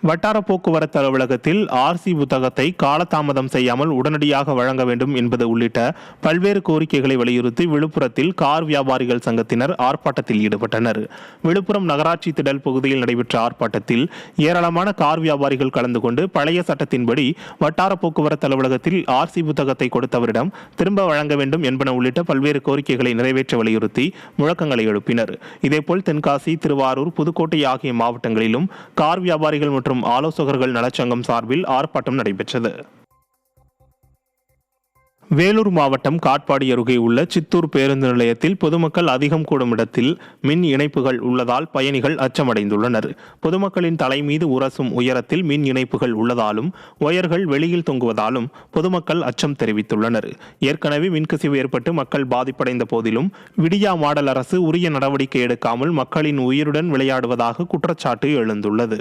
வட்டார போக்குவரத்து அலுவலகத்தில் ஆர்சி புத்தகத்தை காலதாமதம் செய்யாமல் உடனடியாக வழங்க வேண்டும் என்பது உள்ளிட்ட பல்வேறு கோரிக்கைகளை வலியுறுத்தி விழுப்புரத்தில் கார் வியாபாரிகள் சங்கத்தினர் ஆர்ப்பாட்டத்தில் ஈடுபட்டனர். விழுப்புரம் நகராட்சி திடல் பகுதியில் நடைபெற்ற ஆர்ப்பாட்டத்தில் ஏராளமான கார் வியாபாரிகள் கலந்து கொண்டு பழைய சட்டத்தின்படி வட்டார போக்குவரத்து அலுவலகத்தில் ஆர்சி புத்தகத்தை கொடுத்தவரிடம் திரும்ப வழங்க வேண்டும் என்பன உள்ளிட்ட பல்வேறு கோரிக்கைகளை நிறைவேற்ற வலியுறுத்தி முழக்கங்களை எழுப்பினர். இதேபோல் தென்காசி, திருவாரூர், புதுக்கோட்டை ஆகிய மாவட்டங்களிலும் கார் வியாபாரிகள் மற்றும் ஆலோசகர்கள் நலச்சங்கம் சார்பில் ஆர்ப்பாட்டம் நடைபெற்றது. வேலூர் மாவட்டம் காட்பாடி அருகே உள்ள சித்தூர் பேருந்து நிலையத்தில் பொதுமக்கள் அதிகம் கூடும் இடத்தில் மின் இணைப்புகள் உள்ளதால் பயணிகள் அச்சமடைந்துள்ளனர். பொதுமக்களின் தலை மீது உரசும் உயரத்தில் மின் இணைப்புகள் உள்ளதாலும் ஒயர்கள் வெளியில் தொங்குவதாலும் பொதுமக்கள் அச்சம் தெரிவித்துள்ளனர். ஏற்கனவே மின்கசிவு ஏற்பட்டு மக்கள் பாதிப்படைந்த போதிலும் விடியா மாடல் அரசு உரிய நடவடிக்கை எடுக்காமல் மக்களின் உயிருடன் விளையாடுவதாக குற்றச்சாட்டு எழுந்துள்ளது.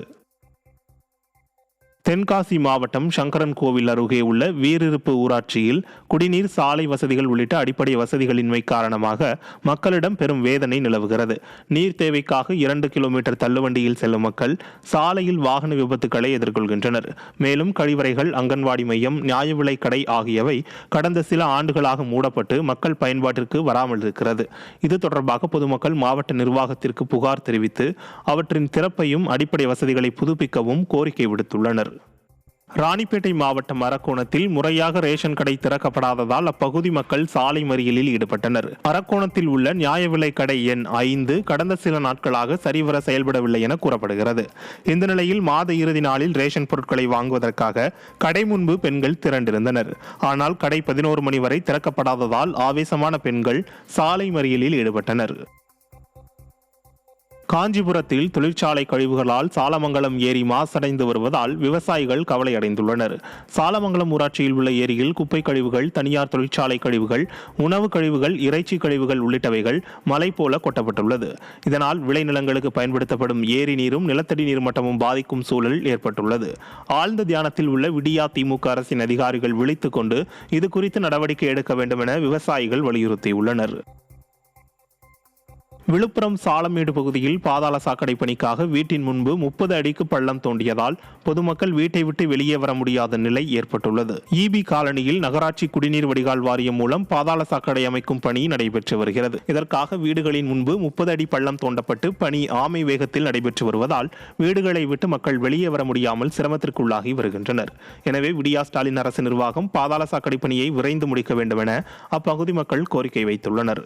தென்காசி மாவட்டம் சங்கரன் கோவில் அருகே உள்ள வீரிருப்பு ஊராட்சியில் குடிநீர், சாலை வசதிகள் உள்ளிட்ட அடிப்படை வசதிகளின்மை காரணமாக மக்களிடம் பெரும் வேதனை நிலவுகிறது. நீர் தேவைக்காக 2 கிலோமீட்டர் தள்ளுவண்டியில் செல்லும் மக்கள் சாலையில் வாகன விபத்துக்களை எதிர்கொள்கின்றனர். மேலும் கழிவறைகள், அங்கன்வாடி மையம், நியாய விலைக் கடை ஆகியவை கடந்த சில ஆண்டுகளாக மூடப்பட்டு மக்கள் பயன்பாட்டிற்கு வராமல் இருக்கிறது. இது தொடர்பாக பொதுமக்கள் மாவட்ட நிர்வாகத்திற்கு புகார் தெரிவித்து அவற்றின் திறப்பையும் அடிப்படை வசதிகளை புதுப்பிக்கவும் கோரிக்கை விடுத்துள்ளனர். ராணிப்பேட்டை மாவட்டம் அரக்கோணத்தில் முறையாக ரேஷன் கடை திறக்கப்படாததால் அப்பகுதி மக்கள் சாலை மறியலில் ஈடுபட்டனர். அரக்கோணத்தில் உள்ள நியாய விலைக் கடை எண் 5 கடந்த சில நாட்களாக சரிவர செயல்படவில்லை என கூறப்படுகிறது. இந்த நிலையில் மாத இறுதி நாளில் ரேஷன் பொருட்களை வாங்குவதற்காக கடை முன்பு பெண்கள் திரண்டிருந்தனர். ஆனால் கடை 11 மணி வரை திறக்கப்படாததால் ஆவேசமான பெண்கள் சாலை மறியலில் ஈடுபட்டனர். காஞ்சிபுரத்தில் தொழிற்சாலை கழிவுகளால் சாலமங்கலம் ஏரி மாசடைந்து வருவதால் விவசாயிகள் கவலையடைந்துள்ளனர். சாலமங்கலம் ஊராட்சியில் உள்ள ஏரியில் குப்பை கழிவுகள், தனியார் தொழிற்சாலை கழிவுகள், உணவு கழிவுகள், இறைச்சி கழிவுகள் உள்ளிட்டவைகள் மலை போல கொட்டப்பட்டுள்ளது. இதனால் விளைநிலங்களுக்கு பயன்படுத்தப்படும் ஏரி நீரும் நிலத்தடி நீர் மட்டமும் பாதிக்கும் சூழல் ஏற்பட்டுள்ளது. ஆழ்ந்த தியானத்தில் உள்ள விடியா திமுக அரசின் அதிகாரிகள் விழித்துக் கொண்டு இதுகுறித்து நடவடிக்கை எடுக்க வேண்டும் என விவசாயிகள் வலியுறுத்தியுள்ளனர். விழுப்புரம் சாலமேடு பகுதியில் பாதாள சாக்கடை பணிக்காக வீட்டின் முன்பு 30 அடிக்கு பள்ளம் தோண்டியதால் பொதுமக்கள் வீட்டை விட்டு வெளியே வர முடியாத நிலை ஏற்பட்டுள்ளது. ஈபி காலனியில் நகராட்சி குடிநீர் வடிகால் வாரியம் மூலம் பாதாள சாக்கடை அமைக்கும் பணி நடைபெற்று வருகிறது. இதற்காக வீடுகளின் முன்பு 30 அடி பள்ளம் தோண்டப்பட்டு பணி ஆமை வேகத்தில் நடைபெற்று வருவதால் வீடுகளை விட்டு மக்கள் வெளியே வர முடியாமல் சிரமத்திற்குள்ளாகி வருகின்றனர். எனவே விடியா ஸ்டாலின் அரசு நிர்வாகம் பாதாள சாக்கடை பணியை விரைந்து முடிக்க வேண்டும் என அப்பகுதி மக்கள் கோரிக்கை வைத்துள்ளனர்.